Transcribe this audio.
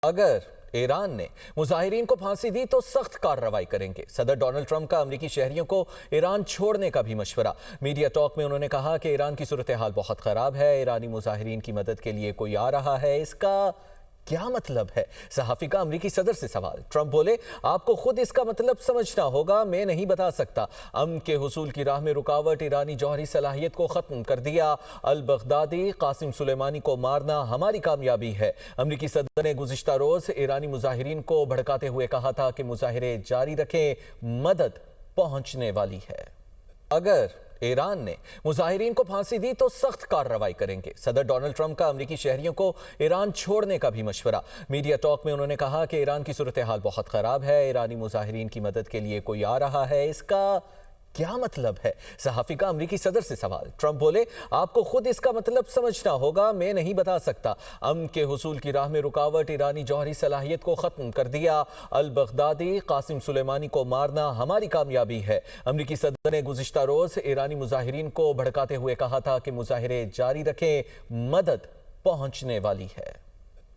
अगर ईरान ने मुजाहिरीन को फांसी दी तो सख्त कार्रवाई करेंगे। सदर डोनाल्ड ट्रंप का अमेरिकी शहरियों को ईरान छोड़ने का भी मशवरा। मीडिया टॉक में उन्होंने कहा कि ईरान की सूरत हाल बहुत खराब है, ईरानी मुजाहिरीन की मदद के लिए कोई आ रहा है, इसका क्या मतलब है? सहाफी का अमेरिकी सदर से सवाल। ट्रंप बोले, आपको खुद इसका मतलब समझना होगा, मैं नहीं बता सकता। अमन के हुसूल की राह में रुकावट, ईरानी जौहरी सलाहियत को खत्म कर दिया। अल बगदादी, कासिम सुलेमानी को मारना हमारी कामयाबी है। अमेरिकी सदर ने गुज़िश्ता रोज ईरानी मुजाहिरीन को भड़काते हुए कहा था कि मुजाहिरे जारी रखें, मदद पहुंचने वाली है। अगर ईरान ने मुजाहिरीन को फांसी दी तो सख्त कार्रवाई करेंगे। सदर डोनाल्ड ट्रंप का अमेरिकी शहरियों को ईरान छोड़ने का भी मशवरा। मीडिया टॉक में उन्होंने कहा कि ईरान की सूरत हाल बहुत खराब है, ईरानी मुजाहिरीन की मदद के लिए कोई आ रहा है, इसका क्या मतलब है? सहाफी का अमेरिकी सदर से सवाल। ट्रंप बोले, आपको खुद इसका मतलब समझना होगा, मैं नहीं बता सकता। अमन के हुसूल की राह में रुकावट, ईरानी जौहरी सलाहियत को खत्म कर दिया। अल बगदादी, कासिम सुलेमानी को मारना हमारी कामयाबी है। अमेरिकी सदर ने गुज़िश्ता रोज ईरानी मुजाहिरीन को भड़काते हुए कहा था कि मुजाहिरे जारी रखें, मदद पहुंचने वाली है।